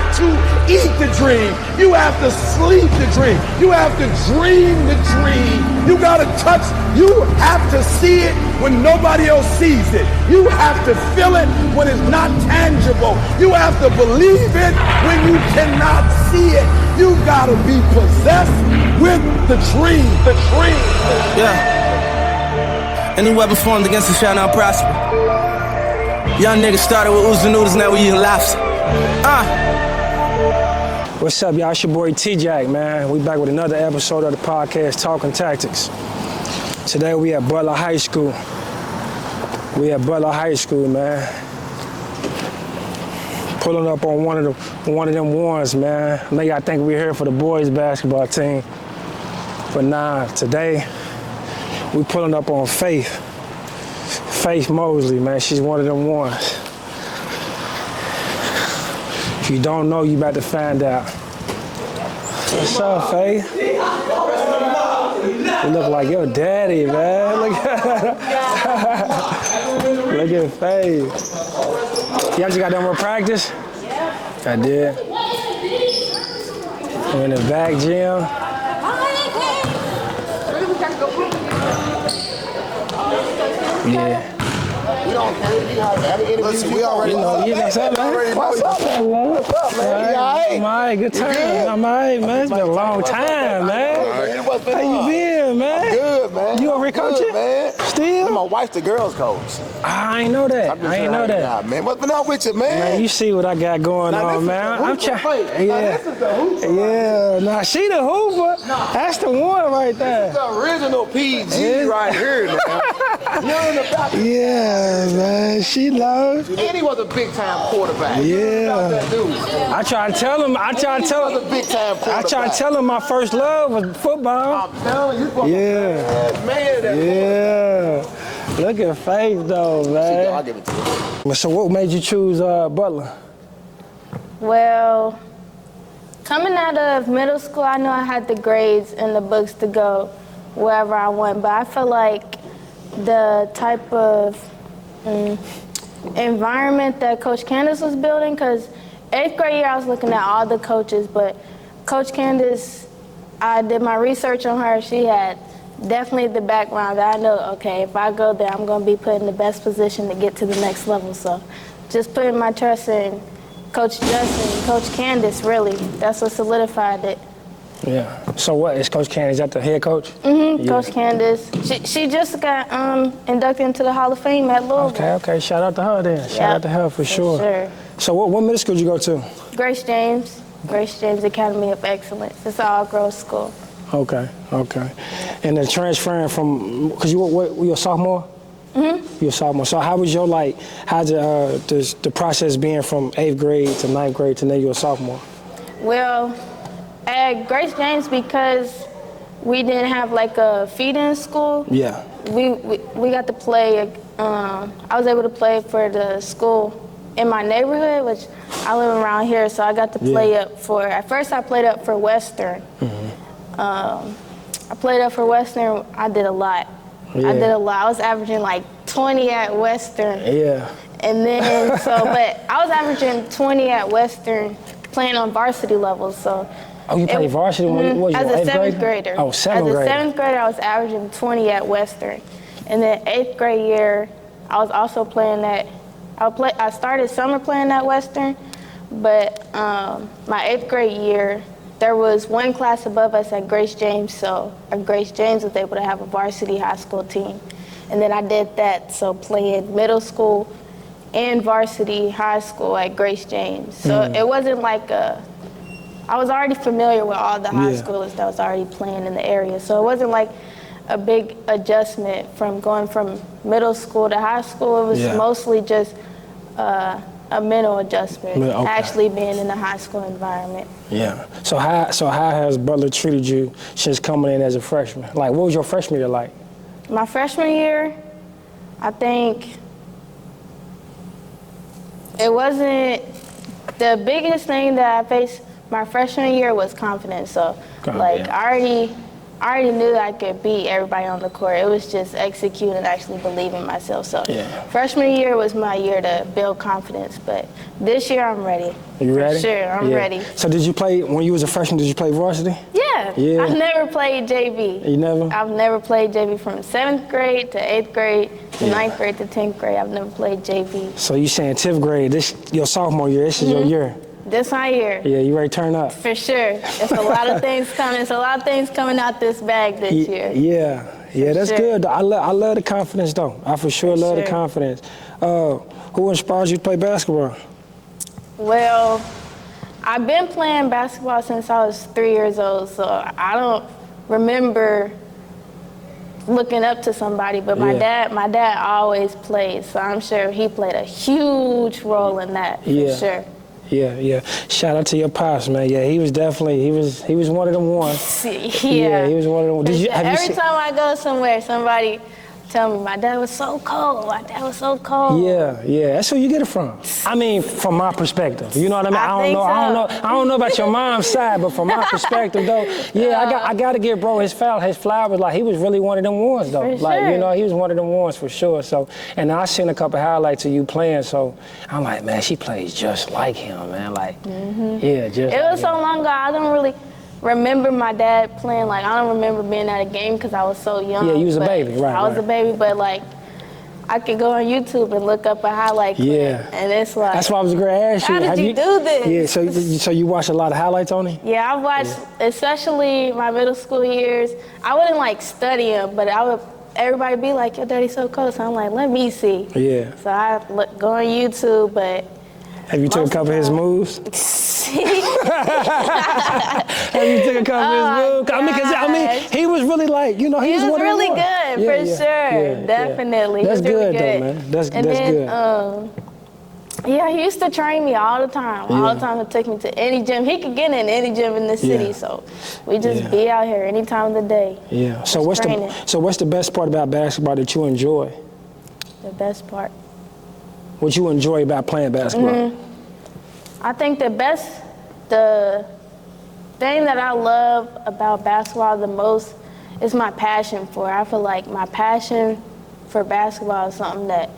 have to eat the dream. You have to sleep the dream. You have to dream the dream. You gotta touch, you have to see it when nobody else sees it. You have to feel it when it's not tangible. You have to believe it when you cannot see it. You gotta be possessed with the dream. The dream. Yeah. Any weapon formed against us shall not prosper. Young niggas started with oozing noodles, now we eating lobster. What's up, y'all? It's your boy T-Jack, man. We back with another episode of the podcast, Talking Tactics. Today we at Butler High School. Man. Pulling up on one of them ones, man. I think we're here for the boys basketball team. But nah, today we pulling up on Faith Mosley, man. She's one of them ones. If you don't know, you about to find out. What's up, Faith? You look like your daddy, man. Look at Faith. Y'all just got done with practice? Yeah. I did. I'm in the back gym. Yeah. Listen, we already know. You know what's up, man? What's up, man? What's up, man? You all right? I'm all right. Good time. I'm all right, man. It's been a long time, man. How you been, man? I'm good, man. You over here coaching? Man. Still? My wife's the girls coach. I ain't know that. I ain't know that. Nah, man. What's been up with you, man? Man, you see what I got going on, man. I'm trying. Yeah. This is the hooper. Yeah. Nah, she the hooper. That's the one right there. This is the original PG right here, man. You're in the back. Yeah, man. She loves. And he was a big-time quarterback. Yeah. That dude. I try to tell him. He was a big-time quarterback. I try to tell him my first love was football. I'm telling you, Yeah. Look at Faith, though, man. I'll give it to you. So what made you choose Butler? Well, coming out of middle school, I know I had the grades and the books to go wherever I went, but I feel like the type of environment that Coach Candace was building, because 8th grade year I was looking at all the coaches, but Coach Candace, I did my research on her. She had definitely the background that I know, okay, if I go there, I'm going to be put in the best position to get to the next level. So just putting my trust in Coach Justin, Coach Candace, really, that's what solidified it. Yeah. So what, is Coach Candace, is that the head coach? Mm-hmm, yeah. Coach Candace. She just got inducted into the Hall of Fame at Louisville. Okay. Shout out to her then. Shout out to her for sure. So what middle school did you go to? Grace James Academy of Excellence. It's an all-girls school. Okay. And then transferring from, because you were a sophomore? Mm-hmm. You're a sophomore. So how was your, how's the process being from 8th grade to 9th grade to now you're a sophomore? Well, at Grace James, because we didn't have a feed-in school. Yeah. We got to play. I was able to play for the school in my neighborhood, which I live around here, so I got to play up for. At first, I played up for Western. Mm-hmm. I played up for Western. I did a lot. Yeah. I was averaging 20 at Western. Yeah. And then but I was averaging 20 at Western, playing on varsity levels. So. Oh, you played varsity when you as a 7th grader. Oh, 7th grader. As a 7th grader, I was averaging 20 at Western. And then 8th grade year, I was also playing at, I started summer playing at Western, but my 8th grade year, there was one class above us at Grace James, so Grace James was able to have a varsity high school team. And then I did that, so playing middle school and varsity high school at Grace James. So it wasn't I was already familiar with all the high schoolers that was already playing in the area. So it wasn't a big adjustment from going from middle school to high school. It was mostly just a mental adjustment, actually being in the high school environment. Yeah. So how has Butler treated you since coming in as a freshman? What was your freshman year like? My freshman year, I think it wasn't the biggest thing that I faced. My freshman year was confidence. So I I already knew that I could beat everybody on the court. It was just executing and actually believing in myself. So freshman year was my year to build confidence, but this year I'm ready. You ready? For sure, I'm ready. So did you play, when you was a freshman, did you play varsity? Yeah. I've never played JV. You never? I've never played JV from 7th grade to 8th grade to 9th grade to 10th grade. I've never played JV. So you saying 10th grade, this your sophomore year, this is your year? This my year. Yeah, you ready to turn up? For sure. It's a lot of things coming. It's a lot of things coming out this bag this year. Yeah, that's good. I love the confidence though. I for sure love the confidence. Who inspires you to play basketball? Well, I've been playing basketball since I was 3 years old, so I don't remember looking up to somebody, but my dad always played, so I'm sure he played a huge role in that, for sure. Yeah. Shout out to your pops, man. Yeah, he was definitely, he was one of them ones. Yeah, he was one of them ones. Every time I go somewhere, somebody tell me my dad was so cold. My dad was so cold. Yeah. That's where you get it from. I mean, from my perspective. You know what I mean? I don't know about your mom's side, but from my perspective though, I gotta give bro his flowers. Like he was really one of them ones though. For like, sure. you know, he was one of them ones for sure. So, and I seen a couple highlights of you playing, so I'm like, man, she plays just like him, man. Like, just It was so long ago, I don't really remember my dad playing. Like, I don't remember being at a game because I was so young. Yeah, you was a baby, right? I was a baby, but like, I could go on YouTube and look up a highlight clip, and it's like, that's why I was going to ask you. How did you do this? Yeah, so you watch a lot of highlights on it? Yeah, I watched, especially my middle school years. I wouldn't like study them, but everybody be like, your daddy's so cold. So I'm like, let me see. Yeah. So I go on YouTube, but. Have you took a couple of his moves? See? Have you took a couple of his moves? I mean, he was really like, you know, he was really good, for sure. Definitely. That's really good, though, man. That's good. He used to train me all the time. All the time, he'd take me to any gym. He could get in any gym in the city, so we just be out here any time of the day. Yeah. So what's the best part about basketball that you enjoy? The best part. What you enjoy about playing basketball? I think the thing that I love about basketball the most is my passion for it. I feel like my passion for basketball is something that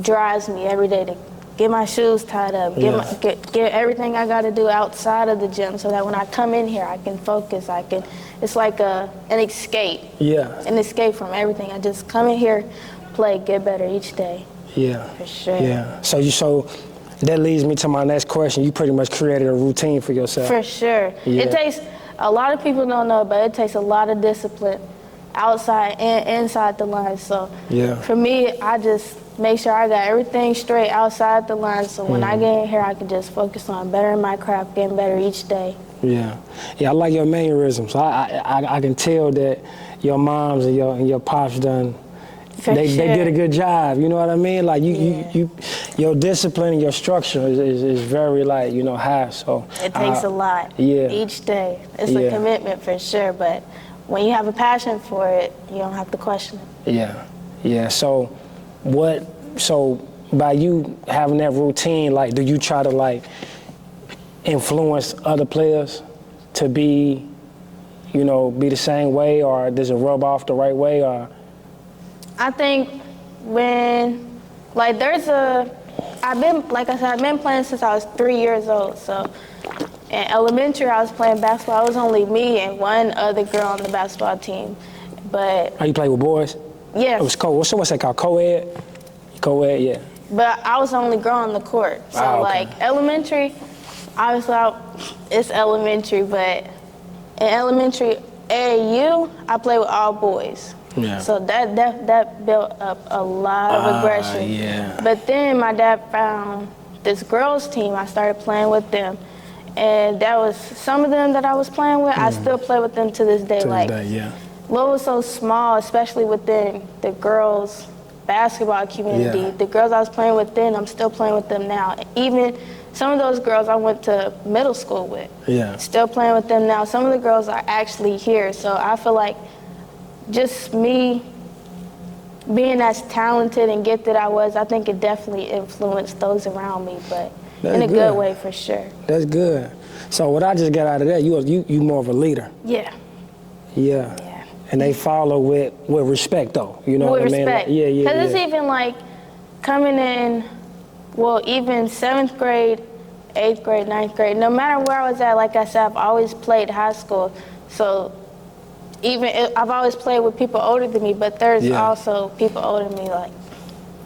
drives me every day to get my shoes tied up, get everything I got to do outside of the gym so that when I come in here, I can focus. It's like an escape. Yeah. An escape from everything. I just come in here, play, get better each day. Yeah. For sure. Yeah. So that leads me to my next question. You pretty much created a routine for yourself. For sure. Yeah. It takes, a lot of people don't know, but it takes a lot of discipline outside and inside the lines. So for me, I just make sure I got everything straight outside the lines. So when I get in here, I can just focus on bettering my craft, getting better each day. Yeah, I like your mannerisms. I can tell that your moms and your pops done. They did a good job, you know what I mean? Like your discipline and your structure is very like, you know, high. So it takes a lot each day. It's a commitment for sure, but when you have a passion for it, you don't have to question it. Yeah. So by you having that routine, like, do you try to like influence other players to be, you know, be the same way, or does it rub off the right way, or? I think when, like, I've been playing since I was 3 years old. So in elementary, I was playing basketball. It was only me and one other girl on the basketball team. But. Oh, you play with boys? Yeah. It was what's that called? Co-ed? Co-ed, yeah. But I was the only girl on the court. So like elementary, obviously it's elementary, but in elementary AAU, I play with all boys. Yeah. So that built up a lot of aggression. Yeah. But then my dad found this girls team. I started playing with them, and that was some of them that I was playing with. I still play with them to this day. Lowell was so small, especially within the girls basketball community. Yeah. The girls I was playing with then, I'm still playing with them now. Even some of those girls I went to middle school with. Yeah. Still playing with them now. Some of the girls are actually here. So I feel like just me being as talented and gifted I was, I think it definitely influenced those around me, but in a good way for sure. That's good. So what I just got out of that, you more of a leader. Yeah. and they follow with respect though. You know with what I mean? respect. Like, yeah. Because it's even like coming in, well, even 7th grade, 8th grade, 9th grade, no matter where I was at, like I said, I've always played high school. So I've always played with people older than me, but there's also people older than me like,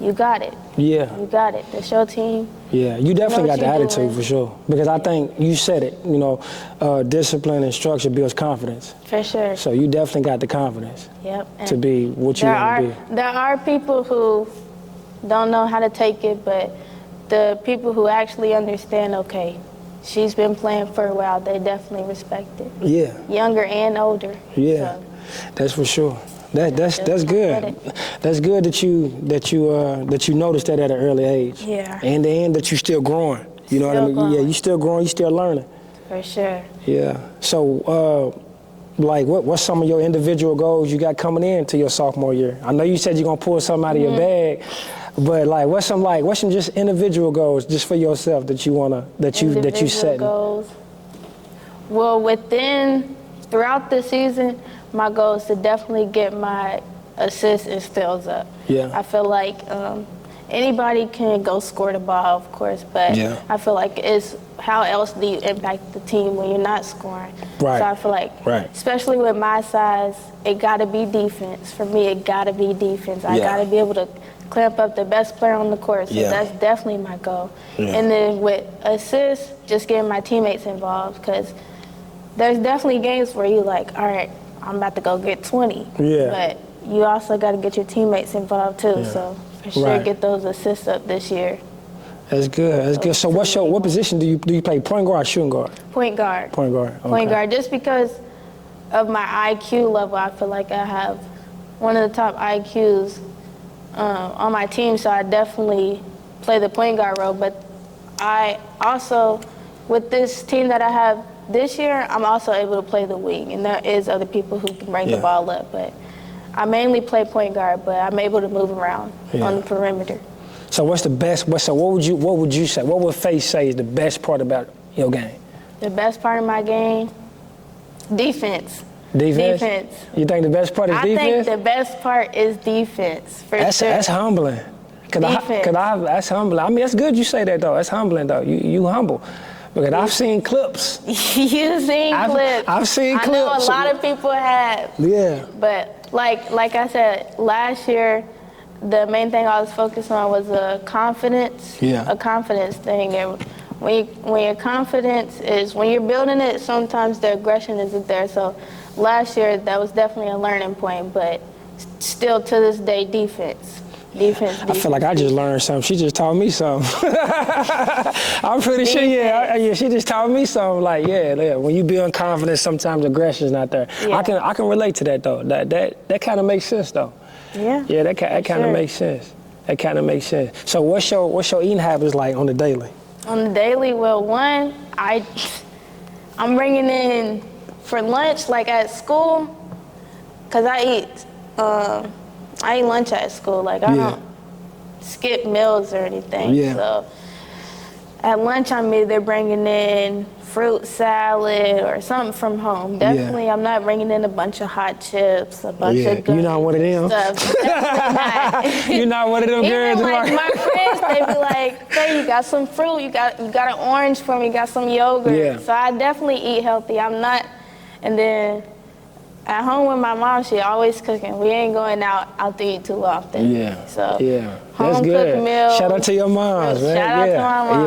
you got it. Yeah. You got it. That's your team. Yeah, you definitely got the attitude doing. for sure. Because I think you said it, you know, discipline and structure builds confidence. For sure. So you definitely got the confidence Yep. to be what you want to be. There are people who don't know how to take it, but the people who actually understand, okay, she's been playing for a while, they definitely respect it. Yeah. Younger and older. Yeah, So. that's for sure. That's good. That's good that you noticed that at an early age. Yeah. And that you still growing. You know what I mean? Growing. Yeah, you still growing. You still learning. For sure. Yeah. So, like, what's some of your individual goals you got coming into your sophomore year? I know you said you're gonna pull something out of your bag, but like, what's some just individual goals just for yourself that you set? Goals. Well, throughout the season, my goal is to definitely get my assists and steals up. Yeah. I feel like anybody can go score the ball, of course, but I feel like it's how else do you impact the team when you're not scoring? Right. So I feel like, especially with my size, it got to be defense. For me, it got to be defense. I got to be able to clamp up the best player on the court. So that's definitely my goal. Yeah. And then with assists, just getting my teammates involved, because there's definitely games where you like, all right, I'm about to go get 20. Yeah. But you also got to get your teammates involved too. Yeah. So for sure, get those assists up this year. That's good. That's good. So what position do you play? Point guard, shooting guard? Point guard. Point guard. Okay. Point guard. Just because of my IQ level, I feel like I have one of the top IQs on my team. So I definitely play the point guard role. But I also, with this team that I have this year, I'm also able to play the wing, and there is other people who can bring the ball up, but I mainly play point guard, but I'm able to move around on the perimeter. So what's the best, what would you say, what would Faith say is the best part about your game? The best part of my game? Defense. Defense? You think the best part is defense? I think the best part is defense, for sure. That's humbling. That's humbling. I mean, that's good you say that, though. That's humbling, though. You humble. Because I've seen clips. You've seen clips. I've seen clips. I know a lot of people have. Yeah. But like I said, last year, the main thing I was focused on was a confidence thing. And when your confidence is, when you're building it, sometimes the aggression isn't there. So last year, that was definitely a learning point. But still, to this day, defense. I feel like I just learned something. She just taught me something. I'm pretty sure, she just taught me something. Like, when you build confidence, sometimes aggression's not there. Yeah. I can relate to that, though. That kind of makes sense, though. Yeah. Yeah, that kind of makes sense. That kind of makes sense. So what's your eating habits like on the daily? On the daily, well, one, I'm bringing in for lunch, like at school, because I eat lunch at school. Like, I don't skip meals or anything. Yeah. So at lunch, I'm either bringing in fruit salad or something from home. Definitely, I'm not bringing in a bunch of hot chips, a bunch of gummies. You're not one of them. Not. You're not one of them girls. Even like my friends, they be like, "Hey, you got some fruit? You got an orange for me? You got some yogurt?" Yeah. So I definitely eat healthy. I'm not, and then. At home with my mom, she always cooking. We ain't going out to eat too often. Yeah. So that's good. Meals. Shout out to your moms, man. Shout out to my mom.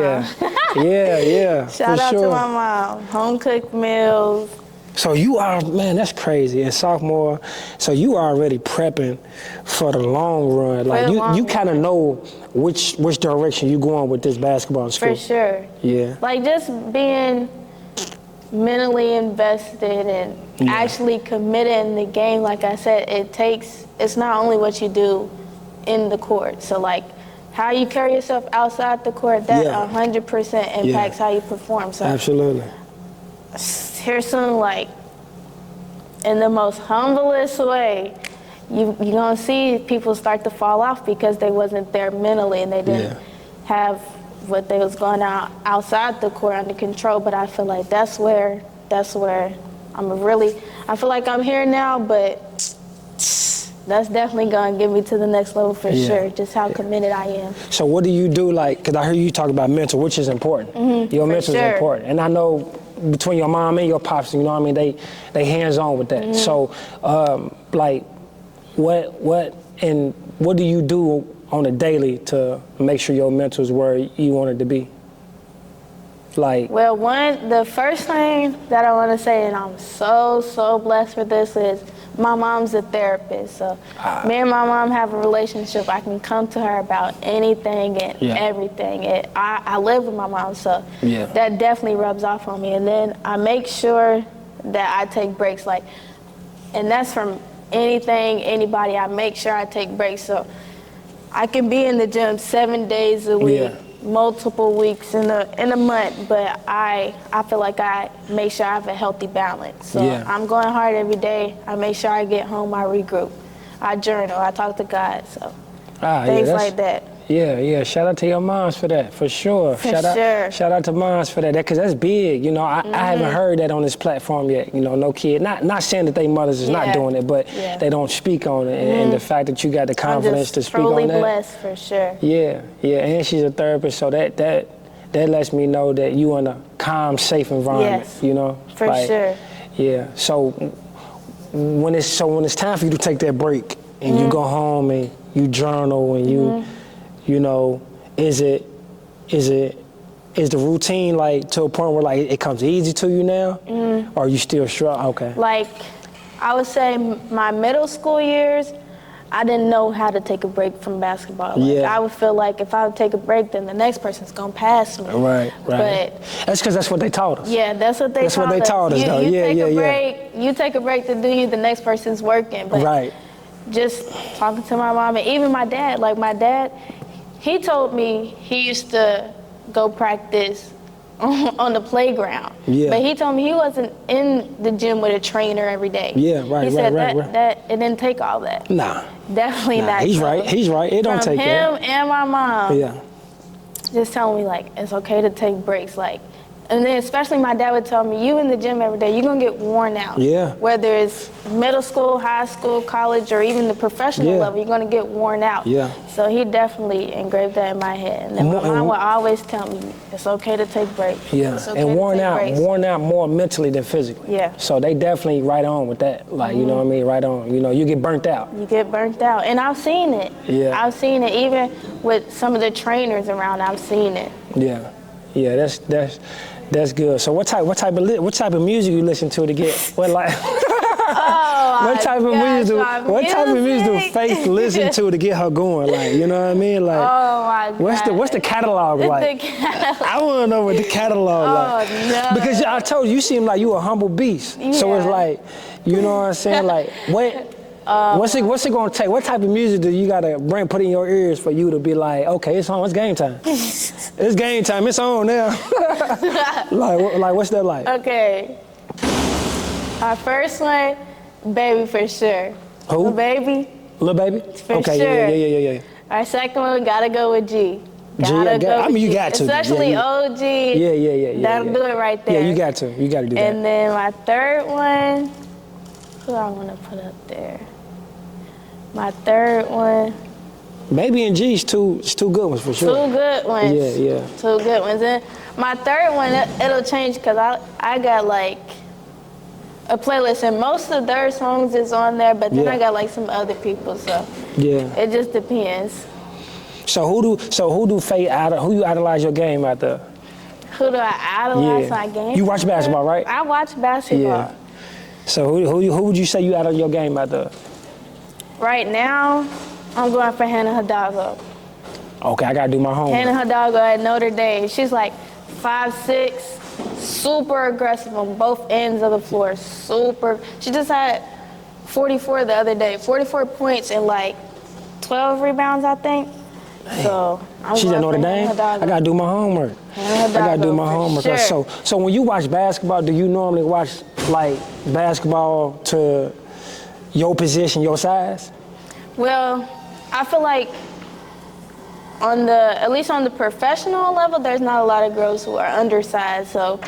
Yeah. Shout out to my mom. Home cooked meals. So you are, man, that's crazy. In sophomore, so you are already prepping for the long run. Like you kind of know which direction you going with this basketball school. For sure. Yeah. Like just being mentally invested and actually committed in the game. Like I said, it's not only what you do in the court. So like how you carry yourself outside the court, that 100% impacts how you perform. So absolutely. Here's some, like, in the most humblest way, you're gonna see people start to fall off because they wasn't there mentally and they didn't have what they was going outside the court under control. But I feel like that's where I feel like I'm here now, but that's definitely gonna get me to the next level for Yeah. sure. Just how committed I am. So what do you do, like, because I heard you talk about mental, which is important. Your for mental sure. is important. And I know between your mom and your pops, you know what I mean, they hands-on with that. So, like, what do you do on a daily to make sure your mental is where you want it to be? Like, Well, the first thing that I want to say, and I'm so blessed for this, is my mom's a therapist. So me and my mom have a relationship. I can come to her about anything and everything. I live with my mom, so that definitely rubs off on me. And then I make sure that I take breaks, like, and that's from anything, anybody. I make sure I take breaks. So I can be in the gym 7 days a week. Multiple weeks in a month, but I feel like I make sure I have a healthy balance. So I'm going hard every day. I make sure I get home, I regroup, I journal, I talk to God. So things like that. Yeah. Shout out to your moms for that, for sure. Shout out to moms for that, because that's big. You know, I haven't heard that on this platform yet. You know, no kid. Not saying that they mothers is not doing it, but they don't speak on it. And the fact that you got the confidence to speak on that. I'm just truly blessed, for sure. Yeah. And she's a therapist, so that lets me know that you in a calm, safe environment. Yes, you know, for sure. Yeah. So when it's time for you to take that break and you go home and you journal and you know, is the routine like to a point where like it comes easy to you now, or are you still struggling? Okay. Like, I would say my middle school years, I didn't know how to take a break from basketball. Like, I would feel like if I would take a break, then the next person's gonna pass me. Right. But that's because that's what they taught us. Yeah, that's what they taught us. Though. You take a break to do you, the next person's working. But just talking to my mom and even my dad. Like, my dad, he told me he used to go practice on the playground. Yeah. But he told me he wasn't in the gym with a trainer every day. Yeah, right. He said that it didn't take all that. Nah. Definitely not. He's right. It don't take that. From him and my mom. Yeah. Just telling me, like, it's okay to take breaks. Like, and then especially my dad would tell me, you in the gym every day, you're gonna get worn out. Yeah. Whether it's middle school, high school, college, or even the professional level, you're gonna get worn out. Yeah. So he definitely engraved that in my head. And then my mom would always tell me, it's okay to take breaks. Yeah. Okay, and worn out more mentally than physically. Yeah. So they definitely right on with that. Like, you know what I mean? Right on. You know, you get burnt out. You get burnt out. And I've seen it. Yeah. I've seen it even with some of the trainers around. I've seen it. Yeah. Yeah, that's good. So what type of music you listen to get what type of music do Faith listen to get her going? Like, you know what I mean? Like, oh my God. What's the catalog like? I want to know what the catalog like. No. Because I told you seem like you a humble beast. Yeah. So it's like, you know what I'm saying? Like, what's it gonna take? What type of music do you gotta put in your ears for you to be like, okay, it's on, it's game time. It's game time, it's on now. like what's that like? Okay. Our first one, Baby for sure. Who? Lil Baby. Lil Baby? For okay, sure. Yeah. Our second one, gotta go with G. You got to. Especially OG. Yeah. That'll do it right there. Yeah, you got to do that. And then my third one, who I wanna put up there? My third one. Baby and G's two good ones for sure. Two good ones. Yeah. Two good ones. And my third one, it'll change because I got like a playlist and most of their songs is on there, but then I got like some other people, so it just depends. So who you idolize your game after? Who do I idolize my game? You watch basketball, right? I watch basketball. Yeah. So who would you say you idolize your game after? Right now, I'm going for Hannah Hidalgo. Okay, I gotta do my homework. Hannah Hidalgo at Notre Dame. She's like 5'6", super aggressive on both ends of the floor. She just had 44 the other day. 44 points and like 12 rebounds, I think. Dang. So she's at Notre Dame? I gotta do my homework. I gotta do my homework. Sure. So when you watch basketball, do you normally watch like basketball to your position, your size? Well, I feel like at least on the professional level, there's not a lot of girls who are undersized. So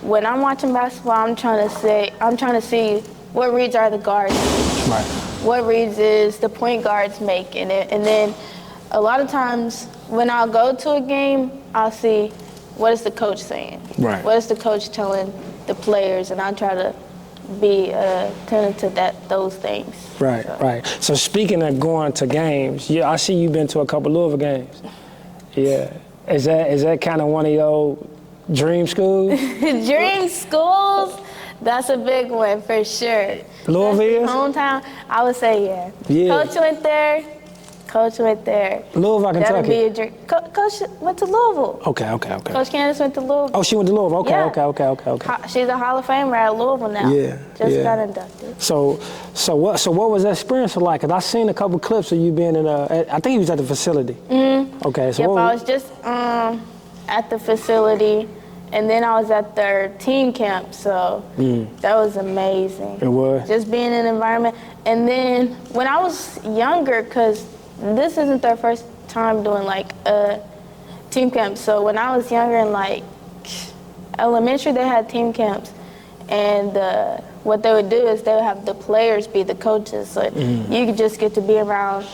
when I'm watching basketball, I'm trying to see what reads are the guards. Right. what reads is the point guards making it. And then a lot of times when I'll go to a game, I'll see what is the coach saying? Right. What is the coach telling the players? And I try to be attentive to those things. Right, right. So speaking of going to games, I see you've been to a couple Louisville games. Yeah. Is that kind of one of your dream schools? Dream schools, that's a big one for sure. Louisville is? Hometown, I would say yeah. Yeah. Coach went there. Louisville, That'll Kentucky. be a dream. Coach went to Louisville. Okay. Coach Candace went to Louisville. Oh, she went to Louisville. Okay, Yeah. okay. She's a Hall of Famer at Louisville now. Yeah, Just got inducted. So what was that experience like? Cause I seen a couple clips of you being in I think you was at the facility. Mm-hmm. Okay, so Yep, I was just at the facility, and then I was at their team camp, so that was amazing. It was? Just being in an environment. And then when I was younger, because this isn't their first time doing like a team camp, so when I was younger in like elementary, they had team camps, and what they would do is they would have the players be the coaches, so you could just get to be around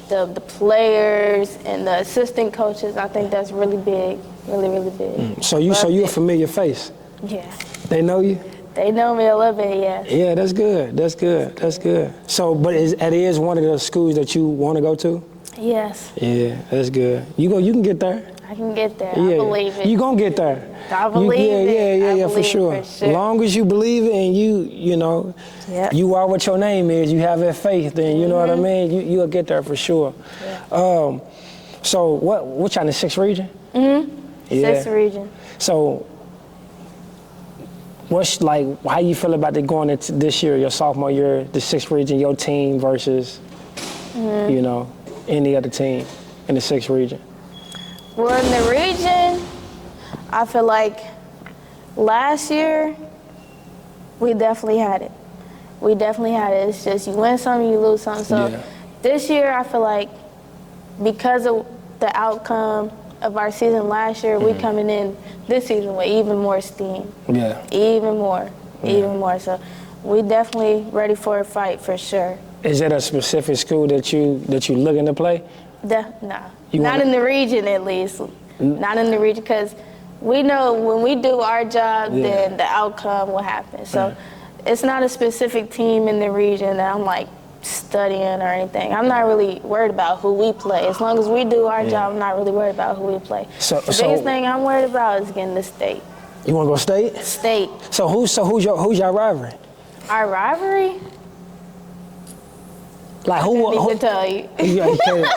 the players and the assistant coaches. I think that's really big, really big. So you a familiar face? Yeah. They know you? They know me a little bit, yeah. Yeah, that's good. So, but it is one of the schools that you want to go to? Yes. Yeah, that's good. You can get there. I can get there. Yeah. I believe it. You gonna get there. I believe it. Yeah, for sure. As long as you believe it and you know, Yep. you are what your name is, you have that faith, then you know what I mean? You'll get there for sure. Yeah. So what y'all in the 6th region? Sixth region. So how you feel about it going into this year, your sophomore year, the 6th region, your team versus, you know, any other team in the 6th region? Well, in the region, I feel like last year, we definitely had it. It's just you win some, you lose some. So this year, I feel like because of the outcome of our season last year, we coming in this season with even more steam. Yeah. Even more. So we definitely ready for a fight for sure. Is it a specific school that you looking to play? Nah. Not in the region, at least. Not in the region, because we know when we do our job, then the outcome will happen. So it's not a specific team in the region that I'm like studying or anything. I'm not really worried about who we play. As long as we do our job, I'm not really worried about who we play. The biggest thing I'm worried about is getting to state. You want to go state? State. So who's your rivalry? Our rivalry? Like who? I need to tell you.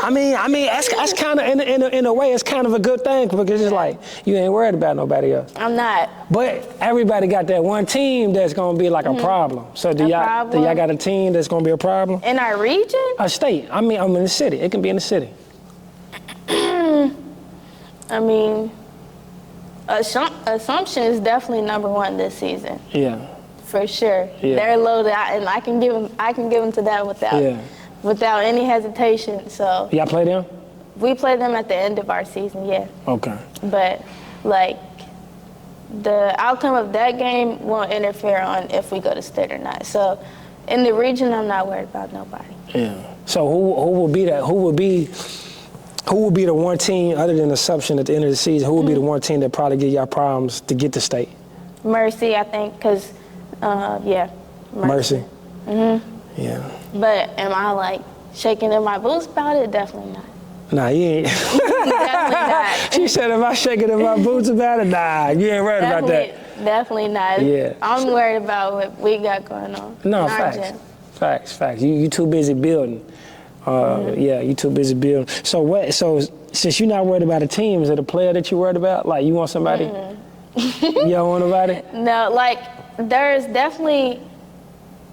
I mean, that's kind of in a way, it's kind of a good thing because it's like you ain't worried about nobody else. I'm not. But everybody got that one team that's gonna be like a problem. So do y'all got a team that's gonna be a problem? In our region? A state. I mean, I'm in the city. It can be in the city. I mean, Assumption is definitely number one this season. Yeah. For sure. Yeah. They're loaded out, and I can give them to that without any hesitation. So y'all play them? we play them at the end of our season, yeah. Okay. But like the outcome of that game won't interfere on if we go to state or not. So in the region, I'm not worried about nobody. Yeah. So who will be that? Who will be the one team other than Assumption at the end of the season? Who will be the one team that probably give y'all problems to get to state? Mercy, I think, because Mercy. Mm-hmm. Yeah. But am I like shaking in my boots about it? Definitely not. Nah, you ain't. Definitely not. She said, if I shaking in my boots about it, nah, you ain't worried about that. Definitely not. Yeah. I'm worried about what we got going on. No, facts. You too busy building. Yeah, you too busy building. So since you're not worried about a team, is it a player that you're worried about? Like, you want somebody? You don't want nobody? No, like, there's definitely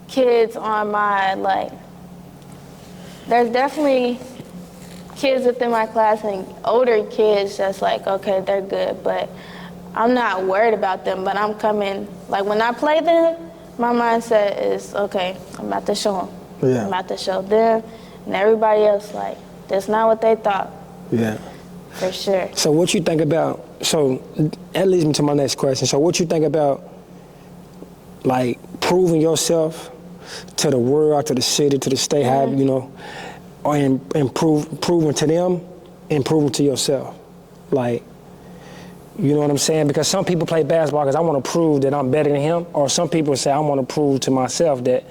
kids on my, like, there's definitely kids within my class and older kids that's like, okay, they're good, but I'm not worried about them, but I'm coming, like, when I play them, my mindset is, okay, I'm about to show them. Yeah. I'm about to show them and everybody else, like, that's not what they thought. Yeah. For sure. So what you think about, so that leads me to my next question. So what you think about, like, proving yourself to the world, to the city, to the state, have, you know, or improving to them, improving to yourself. Like, you know what I'm saying? Because some people play basketball because I want to prove that I'm better than him, or some people say I want to prove to myself that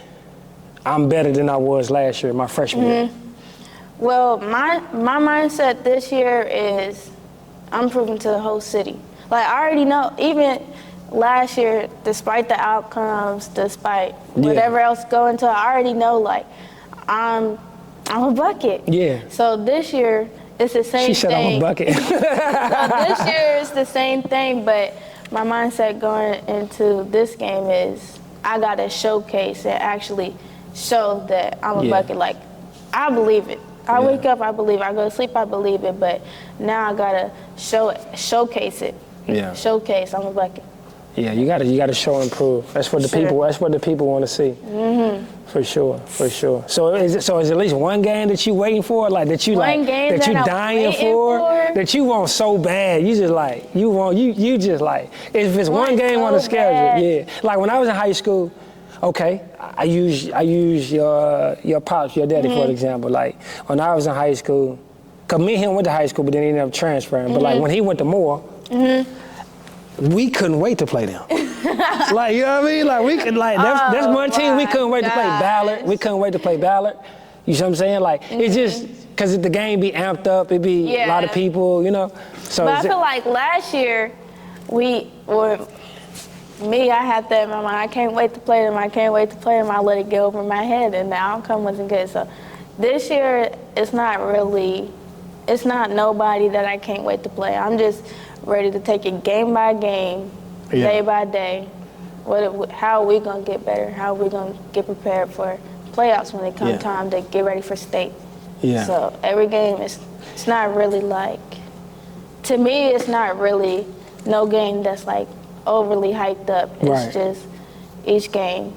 I'm better than I was last year, my freshman year. Well, my mindset this year is I'm proving to the whole city. Like, I already know, even last year, despite the outcomes, despite whatever else going to, I already know, like, I'm a bucket. Yeah. So this year, it's the same thing. She said I'm a bucket. So this year is the same thing, but my mindset going into this game is I got to showcase and actually show that I'm a bucket. Like, I believe it. I wake up, I believe it. I go to sleep, I believe it. But now I got to showcase it. Yeah. Showcase, I'm a bucket. Yeah, you gotta show and prove. That's what the people want to see. For sure. So is it at least one game that you waiting for, like that you One like game that you that I'm dying for, that you want so bad? You just like you just like if it's one game on the schedule, Like when I was in high school, okay, I use your pops, your daddy for example. Like when I was in high school, cause me and him went to high school, but then he ended up transferring. But like when he went to Moore. We couldn't wait to play them. Like, you know what I mean? Like, we could, like, that's one team we couldn't wait to play Ballard. We couldn't wait to play Ballard. You see what I'm saying? Like, it's just, because the game be amped up, it be a lot of people, you know? So but I feel like last year, I had that in my mind. I can't wait to play them. I let it get over my head, and the outcome wasn't good. So this year, it's not nobody that I can't wait to play. I'm just ready to take it game by game, day by day. How are we gonna get better? How are we gonna get prepared for playoffs when it comes time to get ready for state? Yeah. So every game it's not really like, to me, it's not really no game that's like overly hyped up. It's just each game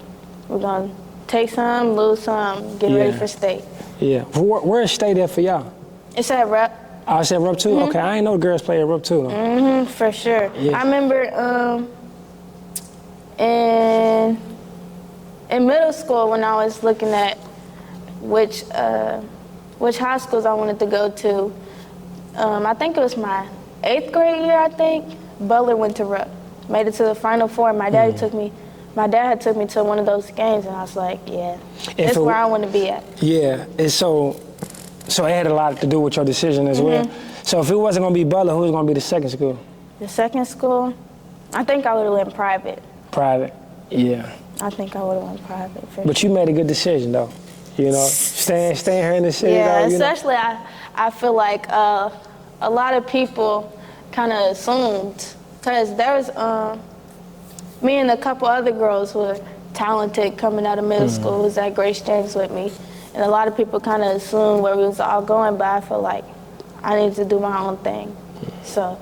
we're gonna take some, lose some, get ready for state. Yeah. Where is state at for y'all? It's at Rep. I said Rep 2? Okay, I ain't know girls play at Rep 2. For sure. Yeah. I remember in middle school when I was looking at which high schools I wanted to go to, I think it was my 8th grade year, I think, Butler went to Rep. Made it to the Final Four. My dad had took me to one of those games, and I was like, that's where I want to be at. Yeah, and so it had a lot to do with your decision as well. So if it wasn't going to be Butler, who was going to be the second school? The second school? I think I would have went private. Private? Yeah. I think I would have went private. But you made a good decision, though. You know, staying here in the city. Yeah, though, especially I feel like a lot of people kind of assumed, because there was me and a couple other girls who were talented coming out of middle school who was at Grace James with me. And a lot of people kind of assumed where we was all going, but I feel like I needed to do my own thing. So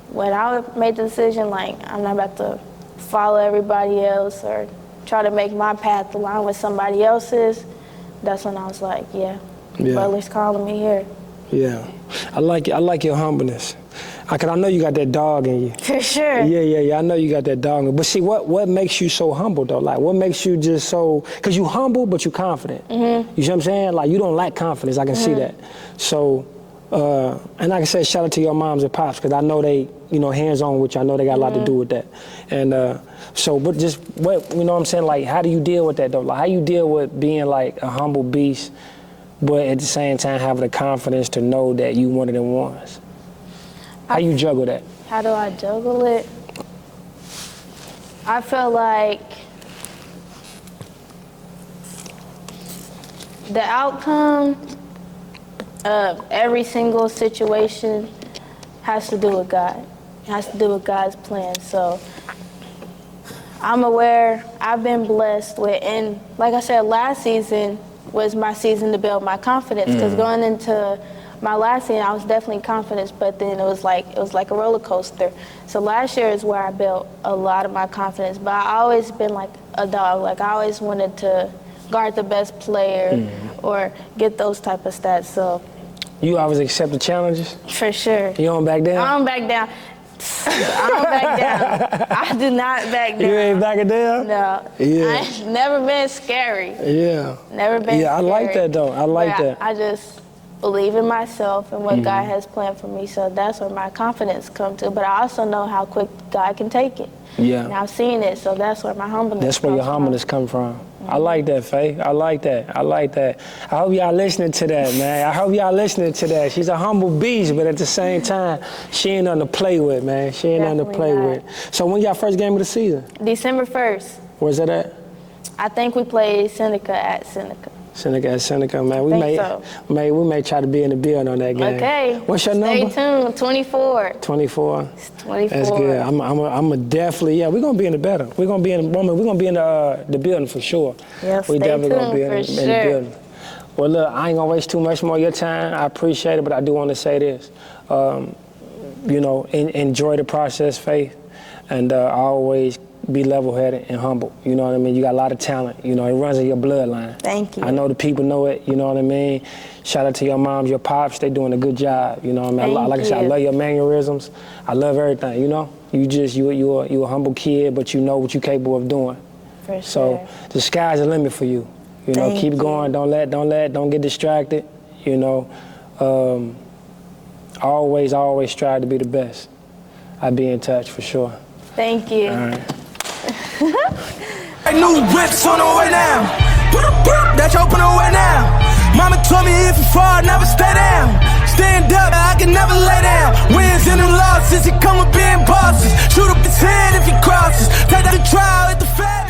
when I made the decision, like, I'm not about to follow everybody else or try to make my path align with somebody else's, that's when I was like, Butler's calling me here. Yeah, I like your humbleness. I know you got that dog in you. For sure. Yeah. I know you got that dog in you. But see, what makes you so humble, though? Like, what makes you just so... Because you humble, but you confident. You see what I'm saying? Like, you don't lack confidence. I can see that. So, and like I said, shout out to your moms and pops, because I know they, hands-on with you. I know they got a lot to do with that. And but just, what you know what I'm saying? Like, how do you deal with that, though? Like, how you deal with being, like, a humble beast, but at the same time having the confidence to know that you one of them ones? How you juggle that? How do I juggle it? I feel like the outcome of every single situation has to do with God. It has to do with God's plan. So I'm aware, I've been blessed with, and like I said, last season was my season to build my confidence, because going into my last season, I was definitely confident, but then it was like a roller coaster. So last year is where I built a lot of my confidence, but I always been like a dog. Like, I always wanted to guard the best player or get those type of stats. So you always accept the challenges? For sure. You don't back down? I don't back down. I don't back down. I do not back down. You ain't backing down? No. Yeah. I ain't never been scary. Yeah. Never been scary. Yeah, I like that though. I like But that. I just believe in myself and what God has planned for me. So that's where my confidence comes to. But I also know how quick God can take it. Yeah. And I've seen it, so that's where my humbleness That's where your humbleness come from. I like that, Faith. I like that. I like that. I hope y'all listening to that, man. I hope y'all listening to that. She's a humble beast, but at the same time, she ain't nothing to play with, man. She ain't nothing to play Definitely with. So when y'all first game of the season? December 1st. Where's that at? I think we played Seneca at Seneca. Seneca at Seneca, man. We think may try to be in the building on that game. Okay. What's your number? Stay tuned. 24. 24. It's 24. That's good. I'm a definitely, yeah, we're gonna be in the better. We're gonna be in the building for sure. Yeah, we stay definitely tuned gonna be in the building. Well, look, I ain't gonna waste too much more of your time. I appreciate it, but I do want to say this. Enjoy the process, Faith, and always be level-headed and humble. You know what I mean? You got a lot of talent. You know, it runs in your bloodline. Thank you. I know the people know it. You know what I mean? Shout out to your moms, your pops. They doing a good job. You know what I mean? Like I said, I love your mannerisms. I love everything. You know, you a humble kid, but you know what you're capable of doing. For sure. So the sky's the limit for you. You know, keep going. Don't get distracted. You know, always strive to be the best. I'll be in touch for sure. Thank you. All right. New whips on the way now. That's open the way now. Mama told me if you fall, never stay down. Stand up, I can never lay down. Wins and losses, it come with being bosses. Shoot up his head if he crosses. Take the trial at the fed.